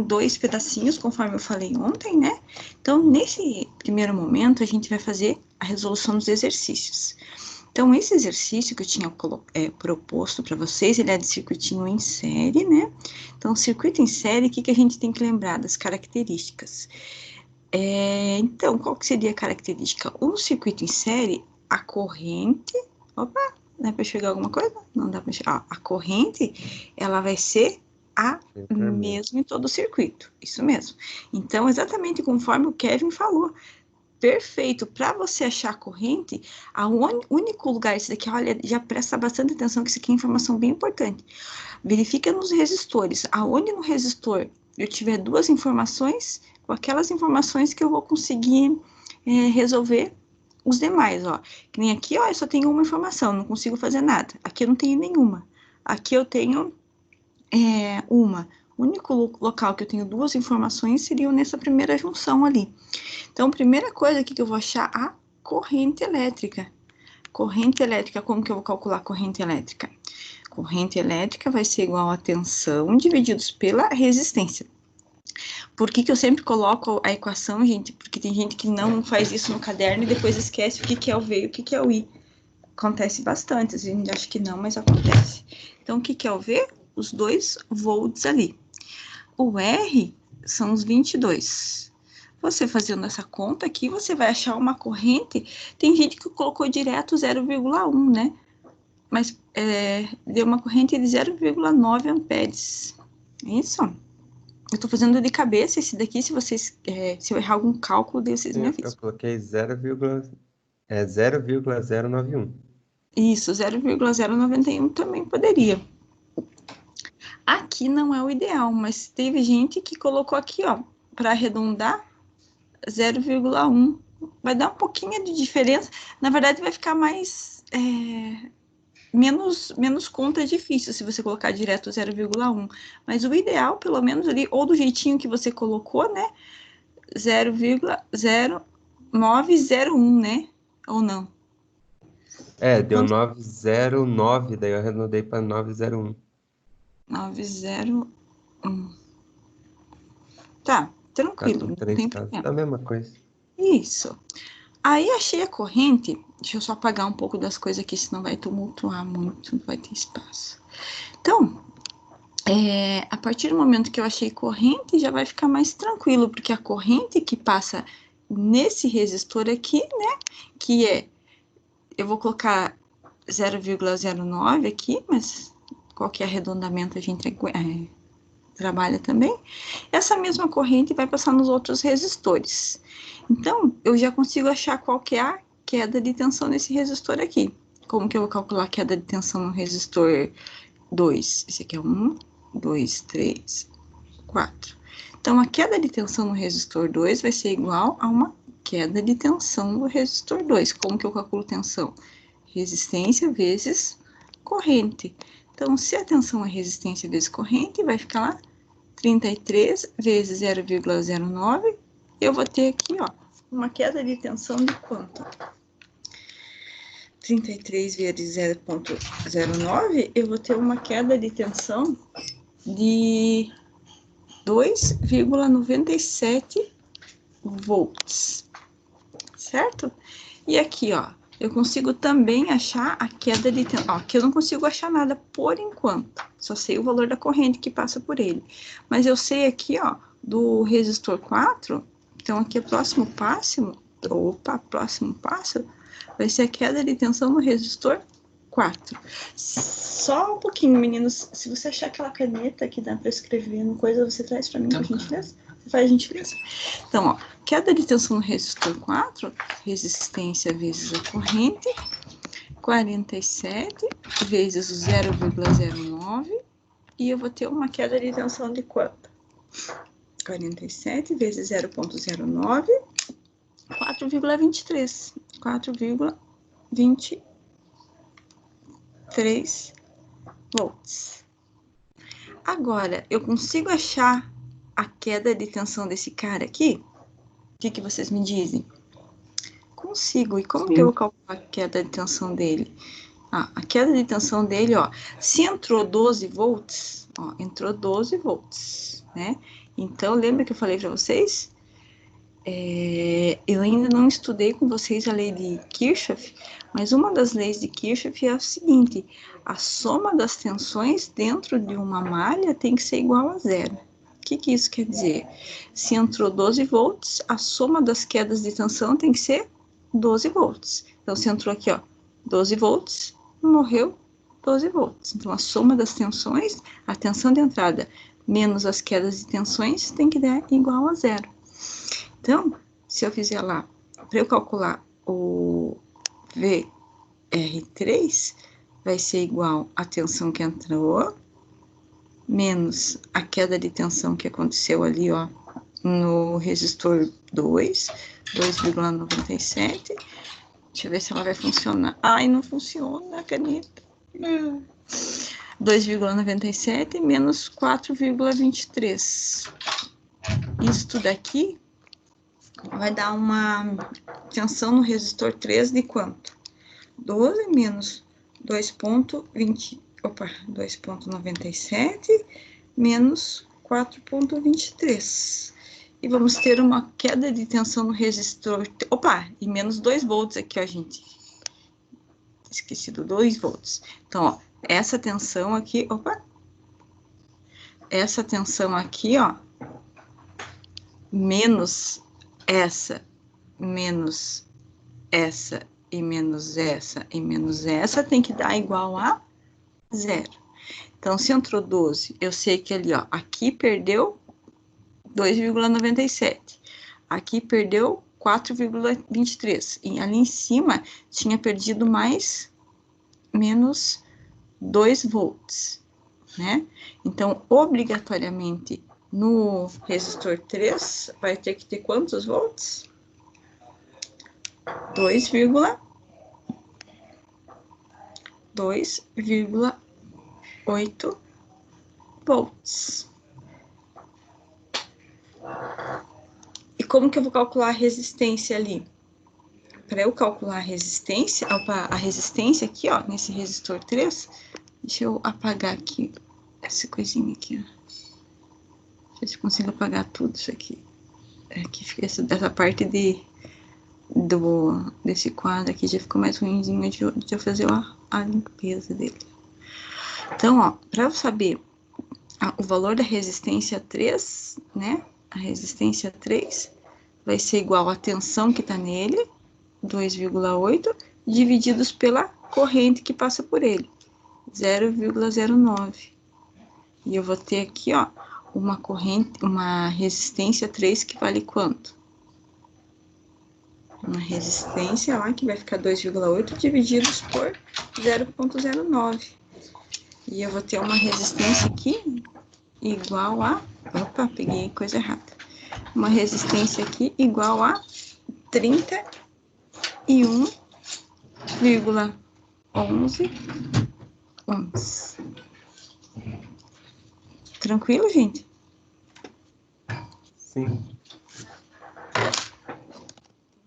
dois pedacinhos, conforme eu falei ontem, né? Então, nesse primeiro momento, a gente vai fazer a resolução dos exercícios. Então, esse exercício que eu tinha proposto para vocês, ele é de circuitinho em série, né? Então, circuito em série, o que a gente tem que lembrar das características? Então, qual que seria a característica? Um circuito em série, a corrente... Opa, dá para enxergar alguma coisa? Não dá para enxergar. A corrente, ela vai ser a mesma em todo o circuito. Isso mesmo. Então, exatamente conforme o Kevin falou. Perfeito. Para você achar a corrente, o único lugar, esse daqui, olha, já presta bastante atenção, que isso aqui é informação bem importante. Verifica nos resistores. Aonde no resistor eu tiver duas informações, com aquelas informações que eu vou conseguir resolver os demais, ó. Que nem aqui, ó, eu só tenho uma informação, não consigo fazer nada. Aqui eu não tenho nenhuma. Aqui eu tenho uma. O único local que eu tenho duas informações seriam nessa primeira junção ali. Então, primeira coisa aqui que eu vou achar, a corrente elétrica. Corrente elétrica, como que eu vou calcular a corrente elétrica? Corrente elétrica vai ser igual a tensão divididos pela resistência. Por que eu sempre coloco a equação, gente? Porque tem gente que não faz isso no caderno e depois esquece o que é o V e o que é o I. Acontece bastante, a gente acha que não, mas acontece. Então, o que é o V? Os 2 volts ali. O R são os 22. Você fazendo essa conta aqui, você vai achar uma corrente. Tem gente que colocou direto 0,1, né? Mas deu uma corrente de 0,9 amperes. É isso? Eu tô fazendo de cabeça esse daqui. Se vocês, se eu errar algum cálculo, daí vocês me avisam. Eu coloquei 0,091. Isso, 0,091 também poderia. Aqui não é o ideal, mas teve gente que colocou aqui, ó, para arredondar, 0,1. Vai dar um pouquinho de diferença. Na verdade, vai ficar mais... menos conta difícil se você colocar direto 0,1. Mas o ideal, pelo menos ali, ou do jeitinho que você colocou, né? 0,0901, né? Ou não? Deu 909, daí eu arredondei para 901. 901. Tá, tranquilo, não tem problema. A mesma coisa. Isso. Aí achei a corrente. Deixa eu só apagar um pouco das coisas aqui, senão vai tumultuar muito, não vai ter espaço. Então, a partir do momento que eu achei corrente, já vai ficar mais tranquilo, porque a corrente que passa nesse resistor aqui, né, que eu vou colocar 0,09 aqui, mas qualquer arredondamento a gente trabalha também. Essa mesma corrente vai passar nos outros resistores. Então, eu já consigo achar qual que é a queda de tensão nesse resistor aqui. Como que eu vou calcular a queda de tensão no resistor 2? Esse aqui é 1, 2, 3, 4. Então, a queda de tensão no resistor 2 vai ser igual a uma queda de tensão no resistor 2. Como que eu calculo tensão? Resistência vezes corrente. Então, se a tensão é resistência vezes corrente, vai ficar lá 33 vezes 0,09. Eu vou ter aqui, ó, uma queda de tensão de quanto? 33 vezes 0,09, eu vou ter uma queda de tensão de 2,97 volts, certo? E aqui, ó, eu consigo também achar a queda de tensão. Aqui eu não consigo achar nada por enquanto, só sei o valor da corrente que passa por ele. Mas eu sei aqui, ó, do resistor 4, então aqui o próximo passo vai ser a queda de tensão no resistor 4. Só um pouquinho, meninos. Se você achar aquela caneta que dá para escrever no coisa, você traz para mim, por gentileza? Você faz a gentileza. Então, ó, queda de tensão no resistor 4, resistência vezes a corrente, 47 vezes o 0,09, e eu vou ter uma queda de tensão de quanto? 47 vezes 0,09, 4,23. 4,23 volts. Agora, eu consigo achar a queda de tensão desse cara aqui? O que vocês me dizem? Consigo. E como que eu vou calcular a queda de tensão dele? A queda de tensão dele, ó, se entrou 12 volts, ó, entrou 12 volts, né? Então, lembra que eu falei para vocês? Eu ainda não estudei com vocês a lei de Kirchhoff, mas uma das leis de Kirchhoff é o seguinte: a soma das tensões dentro de uma malha tem que ser igual a zero. O que isso quer dizer? Se entrou 12 volts, a soma das quedas de tensão tem que ser 12 volts. Então, se entrou aqui, ó, 12 volts, morreu 12 volts. Então, a soma das tensões, a tensão de entrada menos as quedas de tensões, tem que dar igual a zero. Então, se eu fizer lá, para eu calcular o VR3, vai ser igual a tensão que entrou, menos a queda de tensão que aconteceu ali, ó, no resistor 2,97. Deixa eu ver se ela vai funcionar. Ai, não funciona a caneta. 2,97 menos 4,23. Isto daqui vai dar uma tensão no resistor 3 de quanto? 12 menos 2,97 menos 4,23. E vamos ter uma queda de tensão no resistor. Opa, e menos 2 volts aqui, ó, gente. Esqueci do 2 volts. Então, ó, essa tensão aqui, opa. Essa tensão aqui, ó, menos essa, menos essa e menos essa e menos essa tem que dar igual a zero. Então, se entrou 12, eu sei que ali, ó, aqui perdeu 2,97. Aqui perdeu 4,23. E ali em cima tinha perdido mais menos 2 volts, né? Então, obrigatoriamente, no resistor 3, vai ter que ter quantos volts? 2,8 volts. E como que eu vou calcular a resistência ali? Para eu calcular a resistência aqui, ó, nesse resistor 3, deixa eu apagar aqui essa coisinha aqui, ó. Deixa eu ver se eu consigo apagar tudo isso aqui. Aqui fica essa parte desse quadro aqui, já ficou mais ruimzinho de eu fazer a limpeza dele. Então, ó, para eu saber o valor da resistência 3, né? A resistência 3 vai ser igual à tensão que tá nele, 2,8, divididos pela corrente que passa por ele, 0,09. E eu vou ter aqui, ó, uma resistência 3 que vale quanto? Uma resistência lá que vai ficar 2,8 divididos por 0,09. E eu vou ter uma resistência aqui igual a... Opa, peguei coisa errada. Uma resistência aqui igual a 31,11 ohms. Tranquilo, gente? Sim.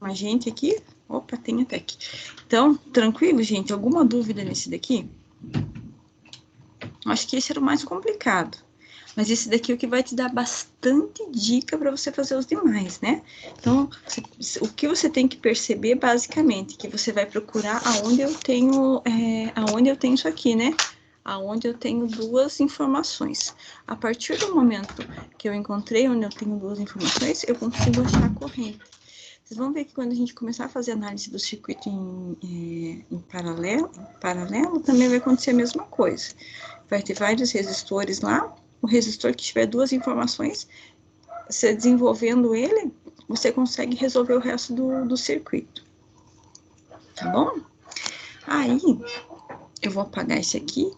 Uma gente aqui? Opa, tem até aqui. Então, tranquilo, gente? Alguma dúvida nesse daqui? Acho que esse era o mais complicado. Mas esse daqui é o que vai te dar bastante dica para você fazer os demais, né? Então, o que você tem que perceber, basicamente, que você vai procurar aonde eu tenho isso aqui, né? Aonde eu tenho duas informações. A partir do momento que eu encontrei onde eu tenho duas informações, eu consigo achar a corrente. Vocês vão ver que quando a gente começar a fazer análise do circuito em paralelo, também vai acontecer a mesma coisa. Vai ter vários resistores lá. O resistor que tiver duas informações, você desenvolvendo ele, você consegue resolver o resto do circuito. Tá bom? Aí, eu vou apagar esse aqui.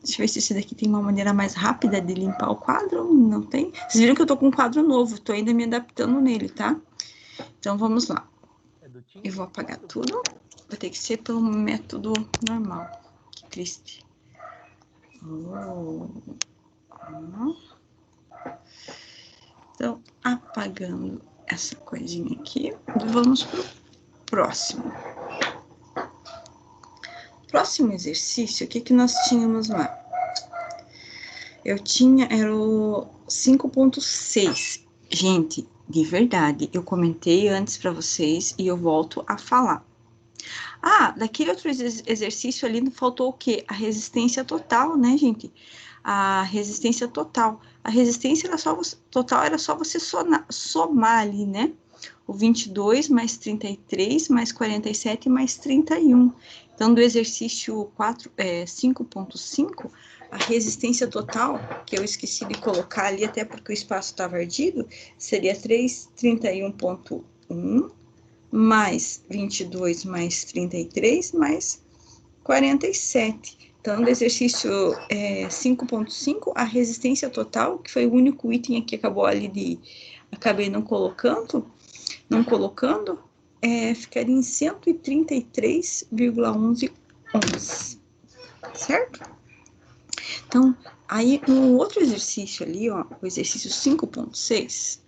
Deixa eu ver se esse daqui tem uma maneira mais rápida de limpar o quadro. Não tem? Vocês viram que eu tô com um quadro novo. Tô ainda me adaptando nele, tá? Então, vamos lá. Eu vou apagar tudo. Vai ter que ser pelo método normal. Que triste. Então, apagando essa coisinha aqui, vamos pro próximo. Próximo exercício, o que nós tínhamos lá? Eu tinha, era o 5.6. Gente, de verdade, eu comentei antes para vocês e eu volto a falar. Ah, daquele outro exercício ali faltou o quê? A resistência total, né, gente? A resistência total. A resistência era só total, era só você somar ali, né? O 22 mais 33 mais 47 mais 31. Então, do exercício 5.5, a resistência total, que eu esqueci de colocar ali, até porque o espaço estava ardido, seria 331.1 mais 22 mais 33 mais 47. Então, no exercício 5.5, a resistência total, que foi o único item que acabou ali acabei não colocando, ficaria em 133,11 ohms, certo? Então, aí no outro exercício ali, ó, o exercício 5.6,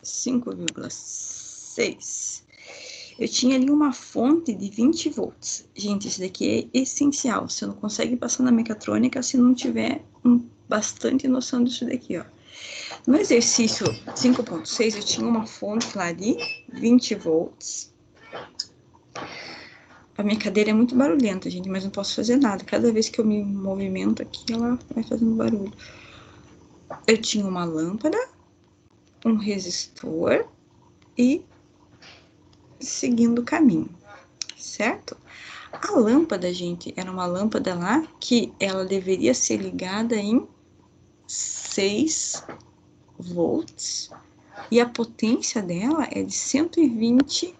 5,6, eu tinha ali uma fonte de 20 volts. Gente, isso daqui é essencial. Você não consegue passar na mecatrônica se não tiver bastante noção disso daqui, ó. No exercício 5.6, eu tinha uma fonte lá de 20 volts. A minha cadeira é muito barulhenta, gente, mas não posso fazer nada. Cada vez que eu me movimento aqui, ela vai fazendo barulho. Eu tinha uma lâmpada, um resistor e seguindo o caminho, certo? A lâmpada, gente, era uma lâmpada lá que ela deveria ser ligada em 6 volts e a potência dela é de 120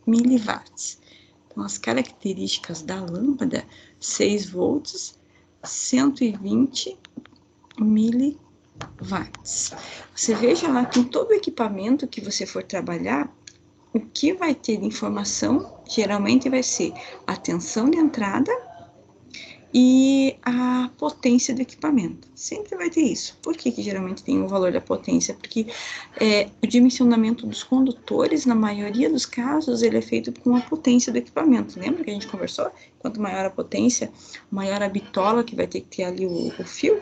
miliwatts. Então, as características da lâmpada, 6 volts, 120 miliwatts. Você veja lá que em todo equipamento que você for trabalhar, o que vai ter de informação geralmente vai ser a tensão de entrada e a potência do equipamento. Sempre vai ter isso. Por que geralmente tem o valor da potência? Porque o dimensionamento dos condutores, na maioria dos casos, ele é feito com a potência do equipamento. Lembra que a gente conversou? Quanto maior a potência, maior a bitola que vai ter que ter ali o fio.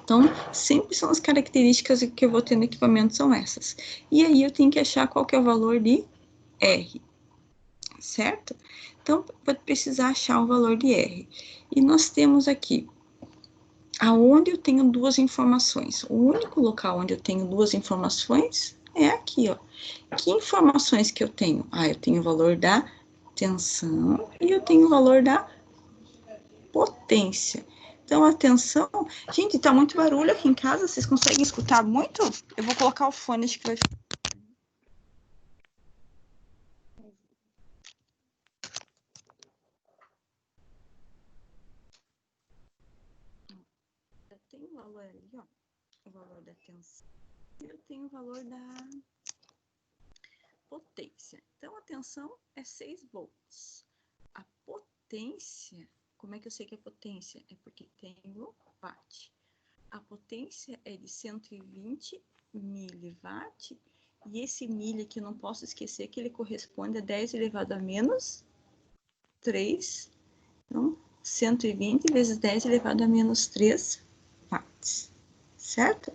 Então, sempre são as características que eu vou ter no equipamento são essas. E aí eu tenho que achar qual que é o valor de R, certo? Então, vou precisar achar o valor de R. E nós temos aqui, aonde eu tenho duas informações. O único local onde eu tenho duas informações é aqui, ó. Que informações que eu tenho? Ah, eu tenho o valor da tensão e eu tenho o valor da potência. Então, a tensão... Gente, tá muito barulho aqui em casa, vocês conseguem escutar muito? Eu vou colocar o fone, acho que vai... Eu tenho o valor ali, ó, o valor da tensão, e eu tenho o valor da potência. Então, a tensão é 6 volts. A potência, como é que eu sei que é potência? É porque tem o watt. A potência é de 120 miliwatt, e esse milha que eu não posso esquecer que ele corresponde a 10 elevado a menos 3. Então, 120 vezes 10 elevado a menos 3 watts, certo?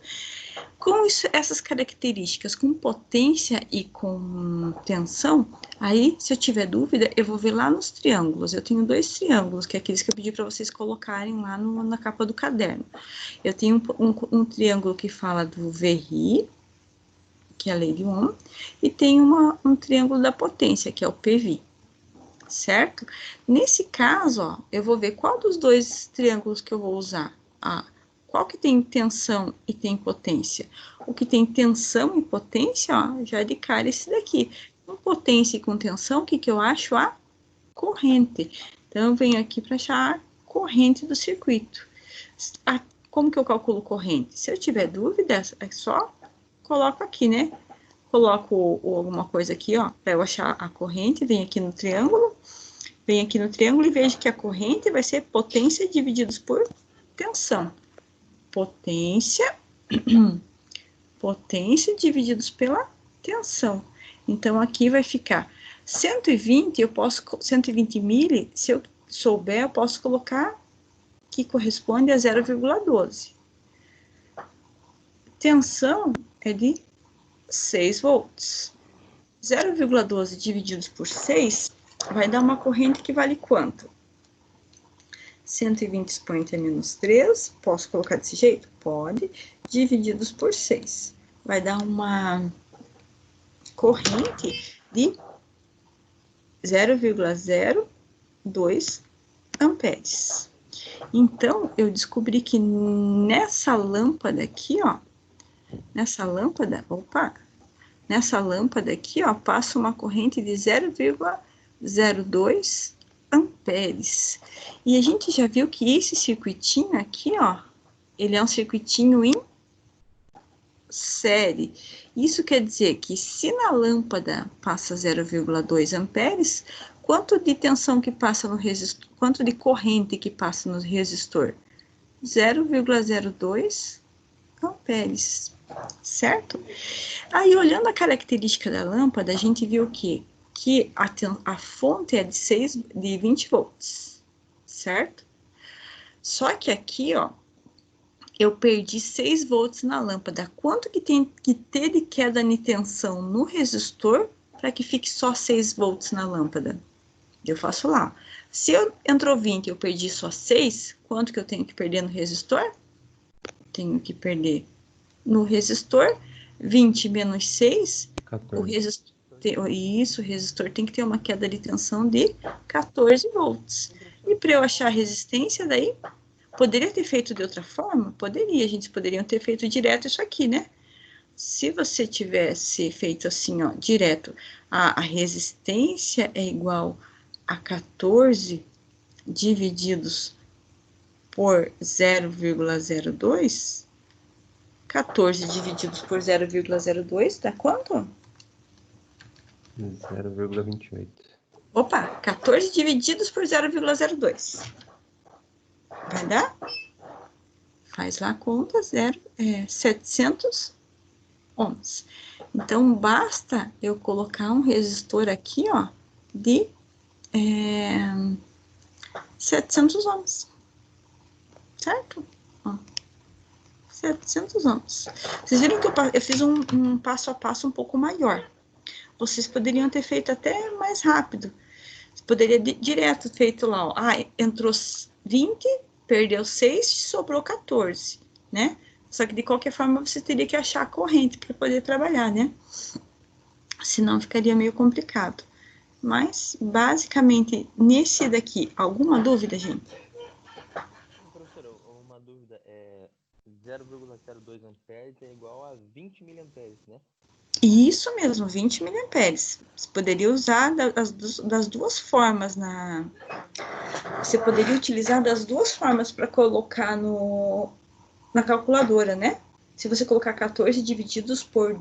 Com essas características, com potência e com tensão, aí, se eu tiver dúvida, eu vou ver lá nos triângulos. Eu tenho 2 triângulos, que é aqueles que eu pedi para vocês colocarem lá na capa do caderno. Eu tenho um triângulo que fala do VRI, que é a lei de Ohm, e tem um triângulo da potência, que é o PV, certo? Nesse caso, ó, eu vou ver qual dos 2 triângulos que eu vou usar. Qual que tem tensão e tem potência? O que tem tensão e potência, ó, já de cara esse daqui. Com potência e com tensão, o que eu acho? A corrente. Então, eu venho aqui para achar a corrente do circuito. Como que eu calculo corrente? Se eu tiver dúvida, é só coloco aqui, né? Coloco alguma coisa aqui, ó, para eu achar a corrente, venho aqui no triângulo e vejo que a corrente vai ser potência divididos por tensão. Potência divididos pela tensão. Então, aqui vai ficar 120, 120 mili, se eu souber, eu posso colocar que corresponde a 0,12. Tensão é de 6 volts. 0,12 divididos por 6 vai dar uma corrente que vale quanto? 120 expoente a menos 3, posso colocar desse jeito? Pode, divididos por 6. Vai dar uma corrente de 0,02 amperes. Então, eu descobri que nessa lâmpada aqui, ó, nessa lâmpada aqui, ó, passa uma corrente de 0,02 amperes. E a gente já viu que esse circuitinho aqui, ó, ele é um circuitinho em série. Isso quer dizer que se na lâmpada passa 0,2 amperes, quanto de tensão que passa no resistor, quanto de corrente que passa no resistor? 0,02 amperes, certo? Aí, olhando a característica da lâmpada, a gente viu o quê? Que a fonte é de 20 volts, certo? Só que aqui, ó, eu perdi 6 volts na lâmpada. Quanto que tem que ter de queda de tensão no resistor para que fique só 6 volts na lâmpada? Eu faço lá. Se entrou 20 e eu perdi só 6, quanto que eu tenho que perder no resistor? Tenho que perder no resistor 20 menos 6, 14. o resistor tem que ter uma queda de tensão de 14 volts. E para eu achar a resistência daí, poderia ter feito de outra forma? Poderia, a gente poderia ter feito direto isso aqui, né? Se você tivesse feito assim, ó, direto, a resistência é igual a 14 divididos por 0,02, 14 divididos por 0,02 dá quanto? 0,28. Opa, 14 divididos por 0,02. Vai dar? Faz lá a conta, 700 ohms. Então, basta eu colocar um resistor aqui, ó, de 700 ohms. Certo? Ó, 700 ohms. Vocês viram que eu fiz um passo a passo um pouco maior. Vocês poderiam ter feito até mais rápido. Você poderia direto feito lá, ó. Entrou 20, perdeu 6, sobrou 14, né? Só que de qualquer forma você teria que achar a corrente para poder trabalhar, né? Senão ficaria meio complicado. Mas, basicamente, nesse daqui, alguma dúvida, gente? Professora, uma dúvida, 0,02 amperes é igual a 20 miliamperes, né? Isso mesmo, 20 miliamperes. Você poderia usar das duas formas Você poderia utilizar das duas formas para colocar na calculadora, né? Se você colocar 14 divididos por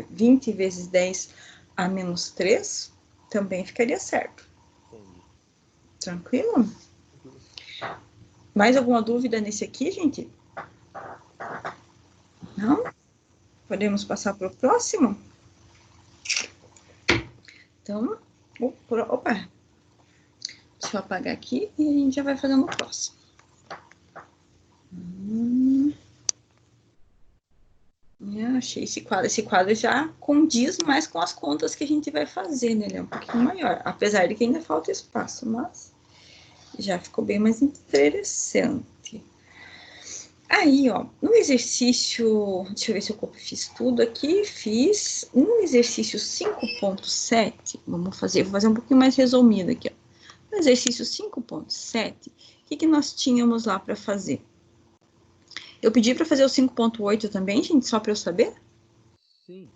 20 vezes 10 a menos 3, também ficaria certo. Entendi. Tranquilo? Mais alguma dúvida nesse aqui, gente? Não? Podemos passar para o próximo? Então, opa! Deixa eu apagar aqui e a gente já vai fazendo o próximo. Achei esse quadro. Esse quadro já condiz mais com as contas que a gente vai fazer, né? Ele é um pouquinho maior, apesar de que ainda falta espaço, mas já ficou bem mais interessante. Aí, ó, no exercício, deixa eu ver se eu fiz tudo aqui, fiz no exercício 5.7, vou fazer um pouquinho mais resumido aqui, ó. No exercício 5.7, o que nós tínhamos lá para fazer? Eu pedi para fazer o 5.8 também, gente, só para eu saber? Sim.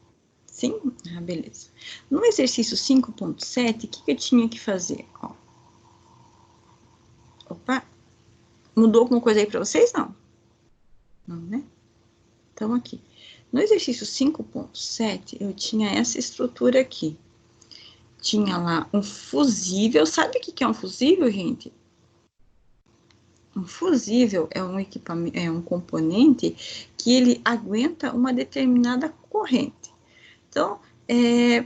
Sim? Ah, beleza. No exercício 5.7, o que eu tinha que fazer? Ó. Opa! Mudou alguma coisa aí para vocês? Não? Não, né? Então, aqui. No exercício 5.7, eu tinha essa estrutura aqui. Tinha lá um fusível. Sabe o que é um fusível, gente? Um fusível é um equipamento, é um componente que ele aguenta uma determinada corrente. Então, é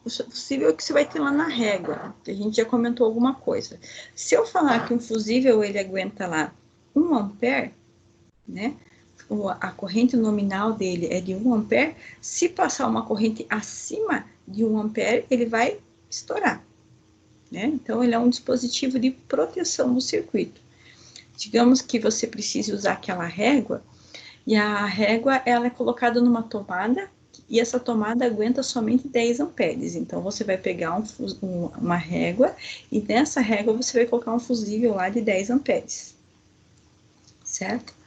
possível que você vai ter lá na régua. A gente já comentou alguma coisa. Se eu falar que um fusível ele aguenta lá 1 ampere, né? A corrente nominal dele é de 1 ampere. Se passar uma corrente acima de 1 ampere, ele vai estourar, né? Então, ele é um dispositivo de proteção do circuito. Digamos que você precise usar aquela régua, e a régua ela é colocada numa tomada, e essa tomada aguenta somente 10 amperes. Então, você vai pegar uma régua, e nessa régua você vai colocar um fusível lá de 10 amperes, certo?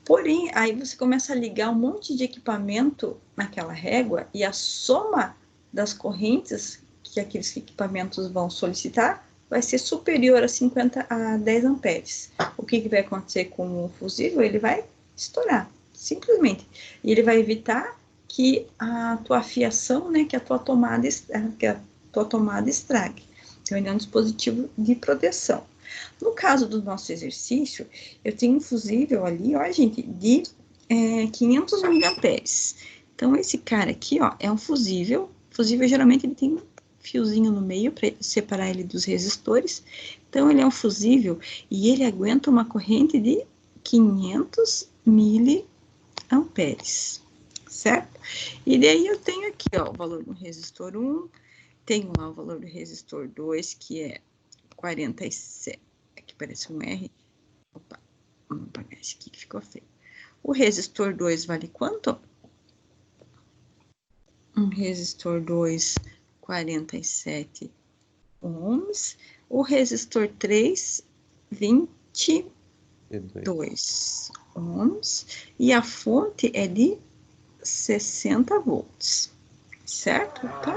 Porém, aí você começa a ligar um monte de equipamento naquela régua, e a soma das correntes que aqueles equipamentos vão solicitar vai ser superior a 10 amperes. O que vai acontecer com o fusível? Ele vai estourar, simplesmente. E ele vai evitar que a tua fiação, né, que a tua tomada estrague. Então, ele é um dispositivo de proteção. No caso do nosso exercício, eu tenho um fusível ali, ó, gente, de 500 miliamperes. Então, esse cara aqui, ó, é um fusível. Fusível, geralmente, ele tem um fiozinho no meio para separar ele dos resistores. Então, ele é um fusível e ele aguenta uma corrente de 500 miliamperes, certo? E daí eu tenho aqui, ó, o valor do resistor 1, tenho lá o valor do resistor 2, que é 47, aqui parece um R. Opa, vamos apagar esse aqui que ficou feio. O resistor 2 vale quanto? Um resistor 2, 47 ohms. O resistor 3, 22 ohms. E a fonte é de 60 volts, certo? Então,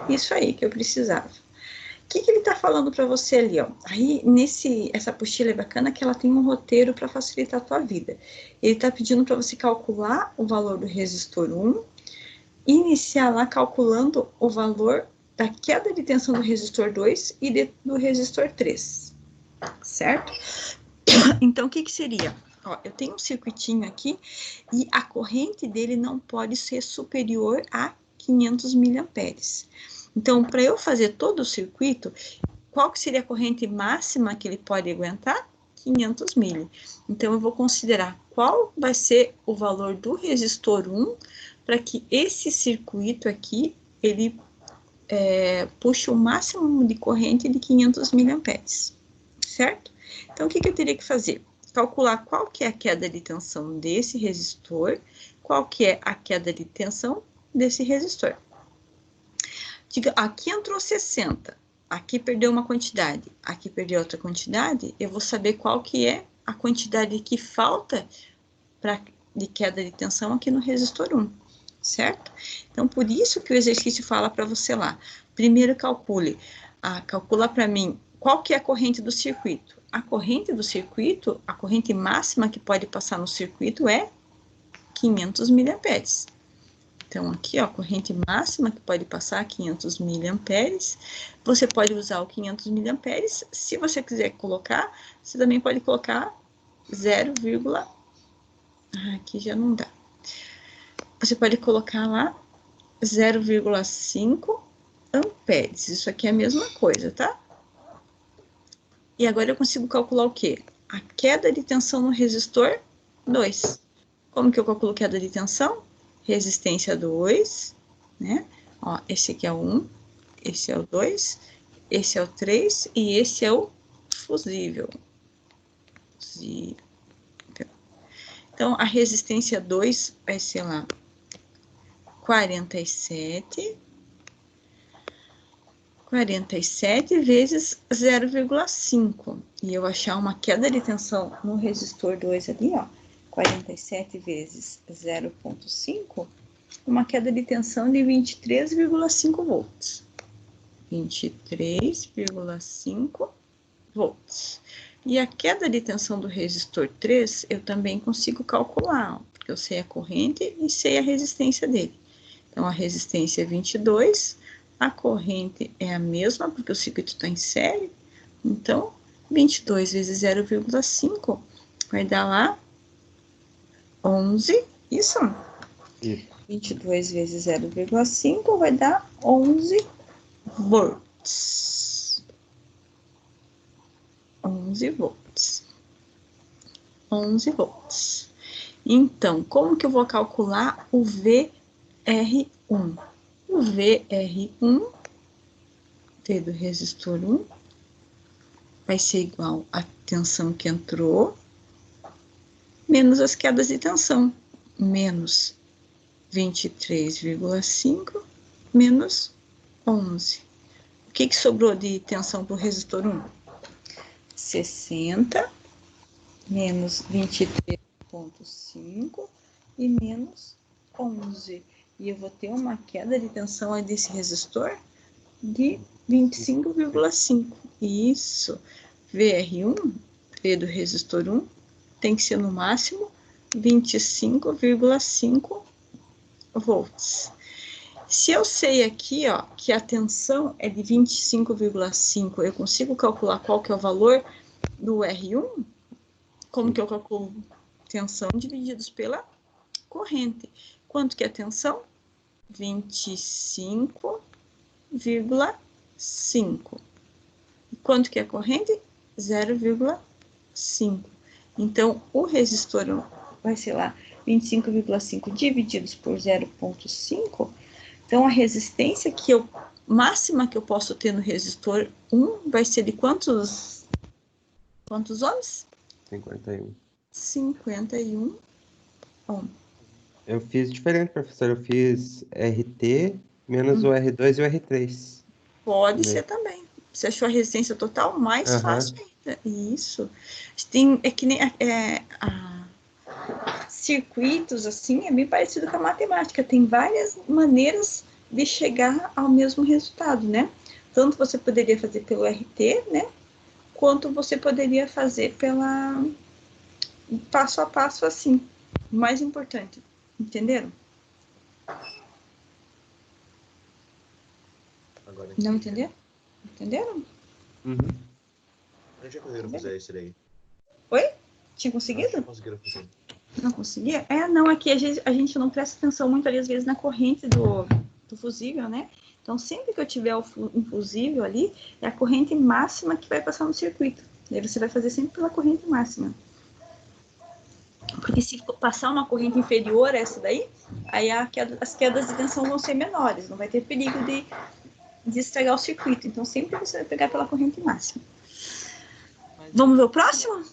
isso aí que eu precisava. O que ele está falando para você ali, ó? Aí, essa apostila é bacana que ela tem um roteiro para facilitar a tua vida. Ele está pedindo para você calcular o valor do resistor 1, iniciar lá calculando o valor da queda de tensão do resistor 2 e do resistor 3, certo? Então, o que seria? Ó, eu tenho um circuitinho aqui e a corrente dele não pode ser superior a 500 miliamperes. Então, para eu fazer todo o circuito, qual que seria a corrente máxima que ele pode aguentar? 500 mili. Então, eu vou considerar qual vai ser o valor do resistor 1 para que esse circuito aqui, ele puxe o máximo de corrente de 500 miliamperes, certo? Então, o que eu teria que fazer? Calcular qual que é a queda de tensão desse resistor, qual que é a queda de tensão desse resistor. Diga, aqui entrou 60, aqui perdeu uma quantidade, aqui perdeu outra quantidade, eu vou saber qual que é a quantidade que falta de queda de tensão aqui no resistor 1, certo? Então, por isso que o exercício fala para você lá. Primeiro calcula para mim qual que é a corrente do circuito. A corrente do circuito, a corrente máxima que pode passar no circuito é 500 miliamperes. Então, aqui, ó, a corrente máxima que pode passar 500 miliamperes. Você pode usar o 500 miliamperes. Se você quiser colocar, você também pode colocar 0, aqui já não dá. Você pode colocar lá 0,5 amperes. Isso aqui é a mesma coisa, tá? E agora eu consigo calcular o quê? A queda de tensão no resistor 2. Como que eu calculo queda de tensão? Resistência 2, né? Ó, esse aqui é o 1, esse é o 2, esse é o 3 e esse é o fusível. Então, a resistência 2 vai ser lá 47 vezes 0,5. E eu achar uma queda de tensão no resistor 2 ali, ó, 47 vezes 0,5, uma queda de tensão de 23,5 volts. 23,5 volts. E a queda de tensão do resistor 3, eu também consigo calcular, ó, porque eu sei a corrente e sei a resistência dele. Então, a resistência é 22, a corrente é a mesma, porque o circuito está em série. Então, 22 vezes 0,5 vai dar lá 11, isso? 22 vezes 0,5 vai dar 11 volts. 11 volts. 11 volts. Então, como que eu vou calcular o VR1? O VR1, T do resistor 1, vai ser igual à tensão que entrou, menos as quedas de tensão, menos 23,5, menos 11. O que sobrou de tensão para o resistor 1? 60, menos 23,5 e menos 11. E eu vou ter uma queda de tensão aí desse resistor de 25,5. Isso. VR1, V do resistor 1, tem que ser no máximo 25,5 volts. Se eu sei aqui, ó, que a tensão é de 25,5, eu consigo calcular qual que é o valor do R1? Como que eu calculo? Tensão divididos pela corrente. Quanto que é a tensão? 25,5. E quanto que é a corrente? 0,5. Então, o resistor vai ser lá 25,5 divididos por 0,5. Então, a resistência máxima que eu posso ter no resistor 1 vai ser de quantos ohms? 51. 51 ohms. Eu fiz diferente, professor. Eu fiz RT menos o R2 e o R3. Pode ser também. Você achou a resistência total mais fácil ainda. Isso. É que nem circuitos, assim, é bem parecido com a matemática. Tem várias maneiras de chegar ao mesmo resultado, né? Tanto você poderia fazer pelo RT, né? Quanto você poderia fazer pela passo a passo, assim. O mais importante. Entenderam? Agora Não entendi. entenderam? Entenderam? Uhum. Onde já conseguiram fazer isso daí? Oi? Tinha Onde conseguido? já conseguiram fazer? Não conseguia? Não, aqui a gente não presta atenção muito ali, às vezes, na corrente do fusível, né? Então, sempre que eu tiver um fusível ali, é a corrente máxima que vai passar no circuito. Daí você vai fazer sempre pela corrente máxima. Porque se passar uma corrente inferior a essa daí, aí as quedas de tensão vão ser menores, não vai ter perigo de estragar o circuito. Então, sempre você vai pegar pela corrente máxima. Mas Vamos ver o próximo?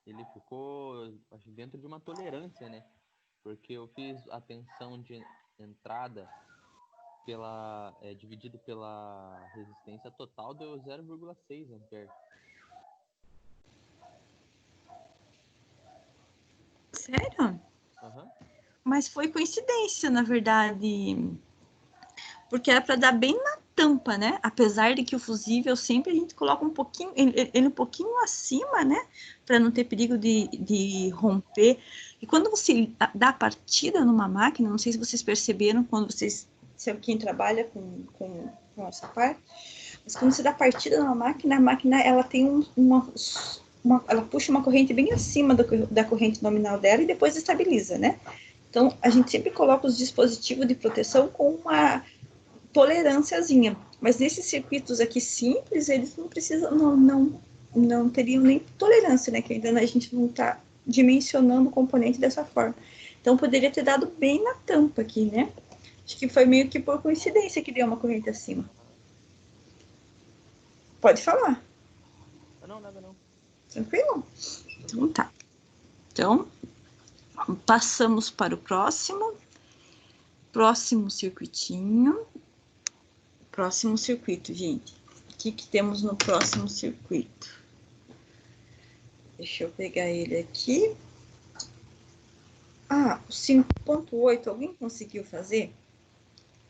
ele ficou, acho, dentro de uma tolerância, né? Porque eu fiz a tensão de entrada dividido pela resistência total, deu 0,6 ampere. Sério? Uhum. Mas foi coincidência, na verdade. Porque era para dar bem na tampa, né? Apesar de que o fusível sempre a gente coloca um pouquinho, ele um pouquinho acima, né? Para não ter perigo de romper. E quando você dá partida numa máquina, não sei se vocês perceberam, quando vocês, se quem trabalha com essa parte, mas quando você dá partida numa máquina, a máquina ela tem ela puxa uma corrente bem acima da corrente nominal dela e depois estabiliza, né? Então, a gente sempre coloca os dispositivos de proteção com uma tolerânciazinha. Mas nesses circuitos aqui simples, eles não precisam, não teriam nem tolerância, né? Que ainda a gente não está dimensionando o componente dessa forma. Então, poderia ter dado bem na tampa aqui, né? Acho que foi meio que por coincidência que deu uma corrente acima. Pode falar. Não, nada não. Tranquilo? Então tá. Então, passamos para o próximo. Próximo circuitinho. Próximo circuito, gente. O que temos no próximo circuito? Deixa eu pegar ele aqui. O 5.8, alguém conseguiu fazer?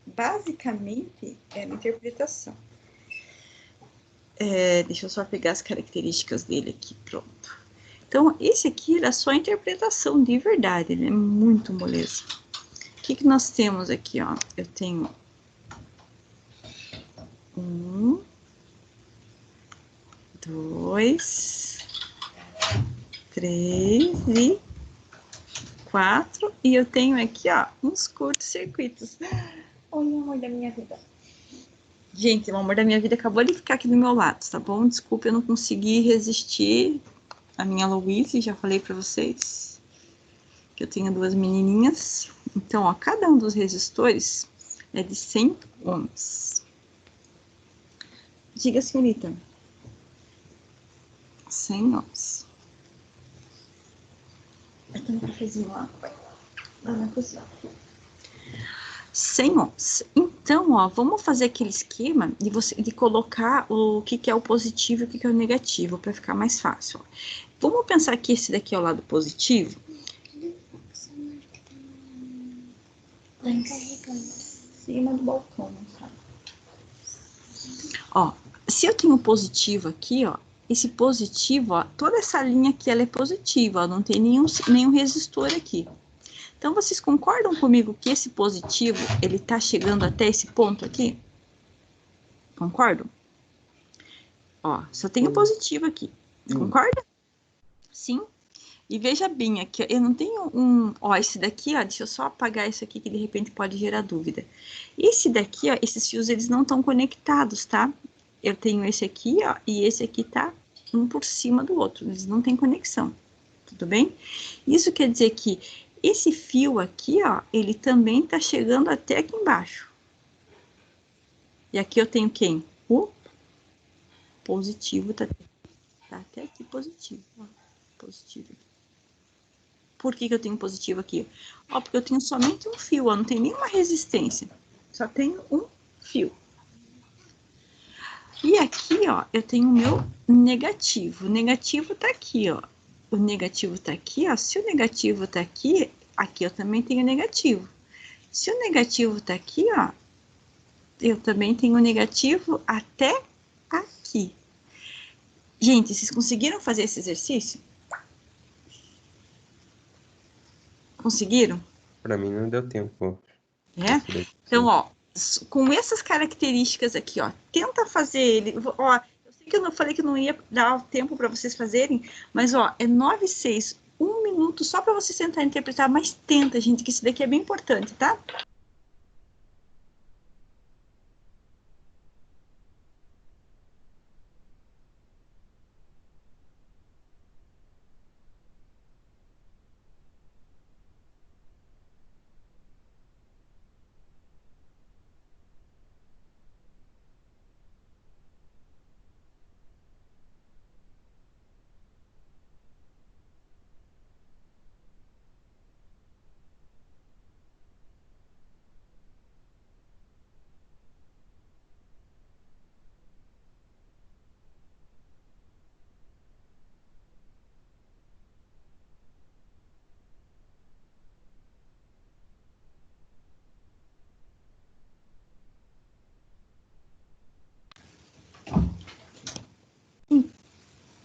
Basicamente, é uma interpretação. Deixa eu só pegar as características dele aqui, pronto. Então, esse aqui era só interpretação de verdade, ele é muito moleza. O que nós temos aqui, ó? Eu tenho 1, 2, 3 e 4 e eu tenho aqui, ó, uns curtos-circuitos. Olha o amor da minha vida. Gente, o amor da minha vida acabou de ficar aqui do meu lado, tá bom? Desculpa, eu não consegui resistir. A minha Louise, já falei pra vocês que eu tenho 2 menininhas. Então, ó, cada um dos resistores é de 100 ohms. Diga, senhorita. 100 ohms. Eu tenho um cafezinho lá na cozinha. 100 ohms. Então, ó, vamos fazer aquele esquema de colocar o que é o positivo e o que é o negativo, para ficar mais fácil. Ó. Vamos pensar que esse daqui é o lado positivo. Tá em cima do balcão, sabe? Ó, se eu tenho positivo aqui, ó, esse positivo, ó, toda essa linha aqui, ela é positiva, ó, não tem nenhum resistor aqui. Então, vocês concordam comigo que esse positivo, ele tá chegando até esse ponto aqui? Concordam? Ó, só tenho positivo aqui. Concorda? Sim. E veja bem, aqui, eu não tenho ó, esse daqui, ó, deixa eu só apagar isso aqui que de repente pode gerar dúvida. Esse daqui, ó, esses fios, eles não estão conectados, tá? Eu tenho esse aqui, ó, e esse aqui tá um por cima do outro, eles não têm conexão, tudo bem? Isso quer dizer que esse fio aqui, ó, ele também tá chegando até aqui embaixo. E aqui eu tenho quem? O positivo, tá até aqui positivo, ó, positivo. Por que eu tenho positivo aqui? Ó, porque eu tenho somente um fio, ó, não tem nenhuma resistência. Só tenho um fio. E aqui, ó, eu tenho o meu negativo. O negativo tá aqui, ó. O negativo tá aqui, ó. Se o negativo tá aqui, aqui eu também tenho negativo. Se o negativo tá aqui, ó, eu também tenho negativo até aqui. Gente, vocês conseguiram fazer esse exercício? Conseguiram? Pra mim não deu tempo. É? Então, ó, com essas características aqui, ó, tenta fazer ele, ó, eu sei que eu não falei que não ia dar tempo para vocês fazerem, mas, ó, é 9 e 6, 1 minuto só para vocês tentar interpretar, mas tenta, gente, que isso daqui é bem importante, tá?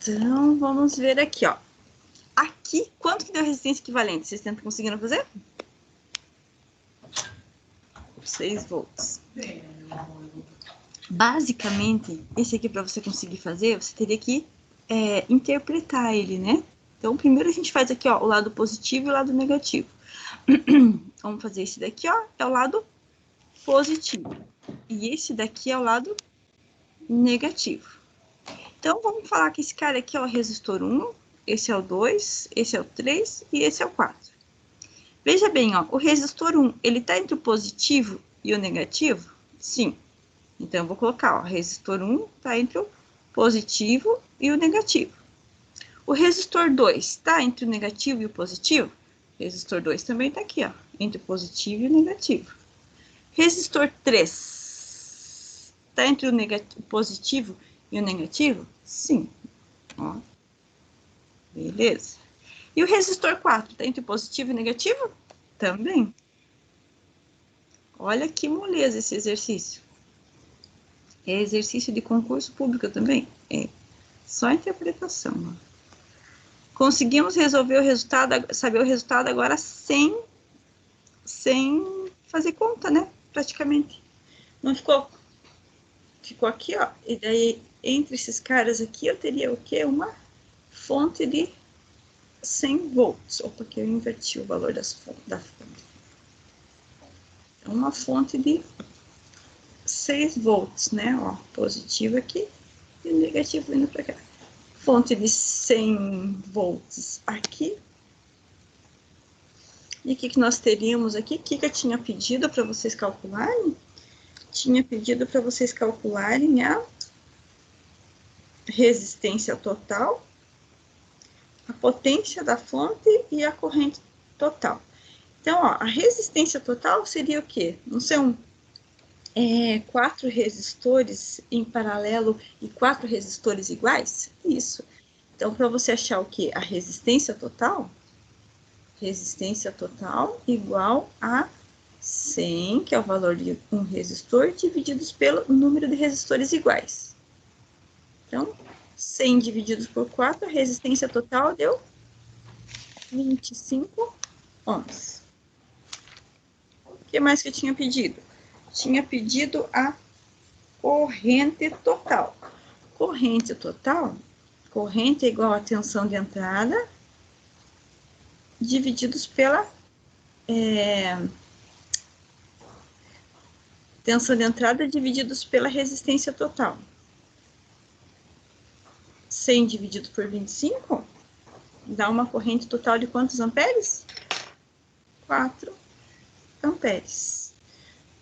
Então, vamos ver aqui, ó. Aqui, quanto que deu resistência equivalente? Vocês tentam conseguindo fazer? 6 volts. Basicamente, esse aqui para você conseguir fazer, você teria que interpretar ele, né? Então, primeiro a gente faz aqui, ó, o lado positivo e o lado negativo. Vamos fazer esse daqui, ó, é o lado positivo. E esse daqui é o lado negativo. Então, vamos falar que esse cara aqui é o resistor 1, esse é o 2, esse é o 3 e esse é o 4. Veja bem, ó, o resistor 1, ele tá entre o positivo e o negativo? Sim. Então, eu vou colocar, ó, resistor 1 tá entre o positivo e o negativo. O resistor 2 está entre o negativo e o positivo? O resistor 2 também está aqui, ó, entre o positivo e o negativo. Resistor 3 está entre o positivo e o negativo? Sim. Ó. Beleza. E o resistor 4 está entre o positivo e o negativo? Também. Olha que moleza esse exercício. É exercício de concurso público também? É. Só interpretação, ó. Conseguimos resolver o resultado, saber o resultado agora sem fazer conta, né? Praticamente. Não ficou? Ficou aqui, ó. E daí, entre esses caras aqui, eu teria o quê? Uma fonte de 100 volts. Opa, aqui eu inverti o valor da fonte. Então, uma fonte de 6 volts, né? Ó, positivo aqui e negativo indo para cá. Fonte de 100 volts aqui. E o que nós teríamos aqui? O que eu tinha pedido para vocês calcularem? Tinha pedido para vocês calcularem a resistência total, a potência da fonte e a corrente total. Então, ó, a resistência total seria o quê? Não são 4 resistores em paralelo e 4 resistores iguais? Isso. Então, para você achar o quê? A resistência total igual a 100, que é o valor de um resistor, divididos pelo número de resistores iguais. Então, 100 divididos por 4, a resistência total deu 25 ohms. O que mais que eu tinha pedido? Tinha pedido a corrente total. Corrente total, corrente é igual a tensão de entrada, divididos pela tensão de entrada divididos pela resistência total. 100 dividido por 25 dá uma corrente total de quantos amperes? 4 amperes.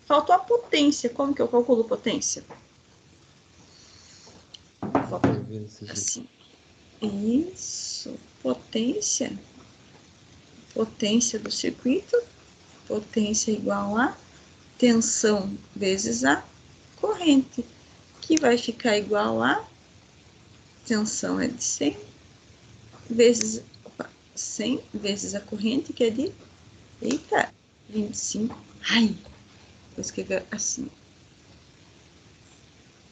Faltou a potência. Como que eu calculo potência? Assim. Isso. Potência do circuito. Potência igual a tensão vezes a corrente, que vai ficar igual a tensão é de 100 vezes 100 vezes a corrente, que é de 25. Ai, vou escrever assim.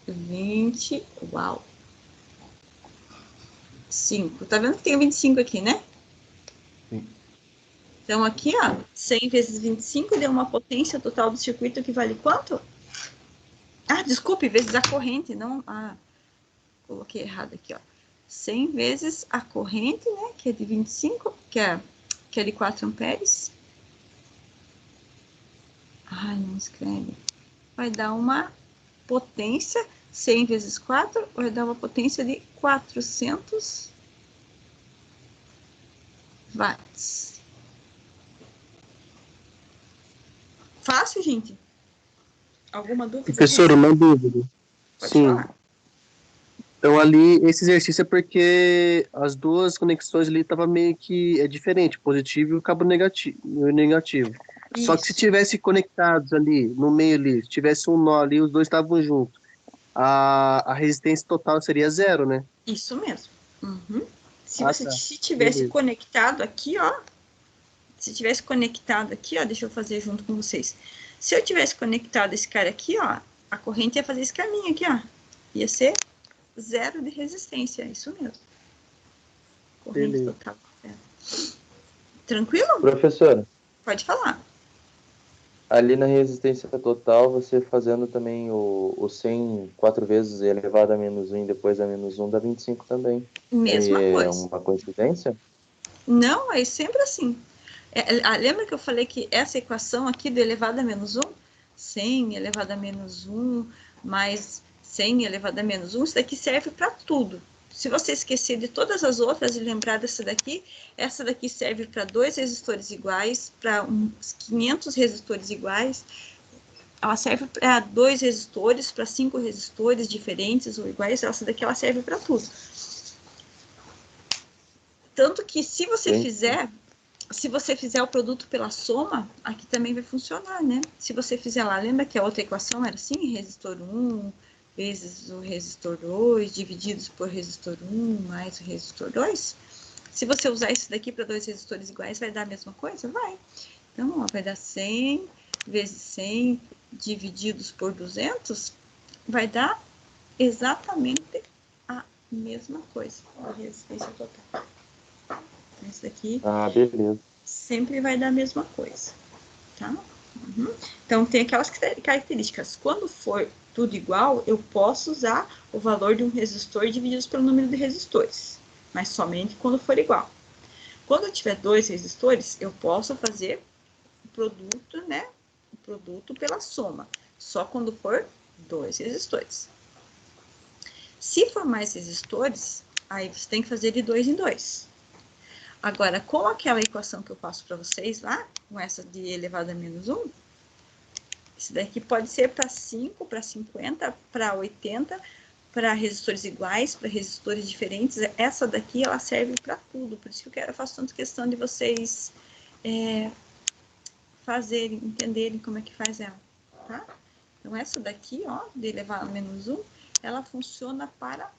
20, uau. 5. Tá vendo que tem 25 aqui, né? Sim. Então, aqui, ó, 100 vezes 25 deu uma potência total do circuito que vale quanto? Ah, desculpe, vezes a corrente, não... Ah, coloquei errado aqui, ó. 100 vezes a corrente, né, que é de 25, que é de 4 amperes. Ai, não escreve. Vai dar uma potência, 100 vezes 4, vai dar uma potência de 400 watts. Fácil, gente? Alguma dúvida? Professor, uma dúvida. Pode Sim. falar. Então, ali, esse exercício é porque as duas conexões ali estavam meio que diferente, positivo e o cabo negativo. Só que se Isso. tivesse conectados ali, no meio ali, se tivesse um nó ali, os dois estavam juntos, a resistência total seria 0, né? Isso mesmo. Uhum. Se Ah, você tá. tivesse Beleza. conectado aqui, ó. Se tivesse conectado aqui, ó, deixa eu fazer junto com vocês. Se eu tivesse conectado esse cara aqui, ó, a corrente ia fazer esse caminho aqui, ó. Ia ser 0 de resistência, é isso mesmo. Corrente Beleza. total. Tranquilo? Professor, Pode falar. ali na resistência total, você fazendo também o 100 4 vezes elevado a menos 1 e depois a menos 1 dá 25 também. Mesma É coisa. uma coincidência? Não, é sempre assim. Lembra que eu falei que essa equação aqui do elevado a menos 1, 100 elevado a menos 1, mais 100 elevado a menos 1, isso daqui serve para tudo. Se você esquecer de todas as outras e lembrar dessa daqui, essa daqui serve para 2 resistores iguais, para uns 500 resistores iguais. Ela serve para 2 resistores, para 5 resistores diferentes ou iguais. Essa daqui ela serve para tudo. Tanto que se você fizer o produto pela soma, aqui também vai funcionar, né? Se você fizer lá, lembra que a outra equação era assim, resistor 1 vezes o resistor 2, divididos por resistor 1 mais o resistor 2? Se você usar isso daqui para 2 resistores iguais, vai dar a mesma coisa? Vai. Então, ó, vai dar 100 vezes 100 divididos por 200, vai dar exatamente a mesma coisa, a resistência total. Isso daqui Beleza. sempre vai dar a mesma coisa, tá? Uhum. Então, tem aquelas características. Quando for tudo igual, eu posso usar o valor de um resistor dividido pelo número de resistores, mas somente quando for igual. Quando eu tiver 2 resistores, eu posso fazer o produto, né? O produto pela soma. Só quando for 2 resistores. Se for mais resistores, aí você tem que fazer de 2 em 2. Agora, com aquela equação que eu passo para vocês lá, com essa de elevado a menos 1, esse daqui pode ser para 5, para 50, para 80, para resistores iguais, para resistores diferentes. Essa daqui, ela serve para tudo. Por isso que eu faço tanta questão de vocês fazerem, entenderem como é que faz ela, tá? Então, essa daqui, ó, de elevado a menos 1, ela funciona para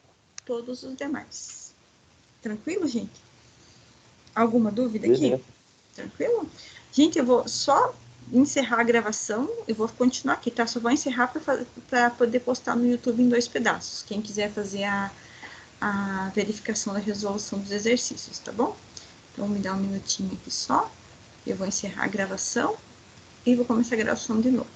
todos os demais. Tranquilo, gente? Alguma dúvida aqui? Beleza. Tranquilo? Gente, eu vou só encerrar a gravação, eu vou continuar aqui, tá? Só vou encerrar para poder postar no YouTube em 2 pedaços. Quem quiser fazer a verificação da resolução dos exercícios, tá bom? Então, me dá um minutinho aqui só. Eu vou encerrar a gravação e vou começar a gravação de novo.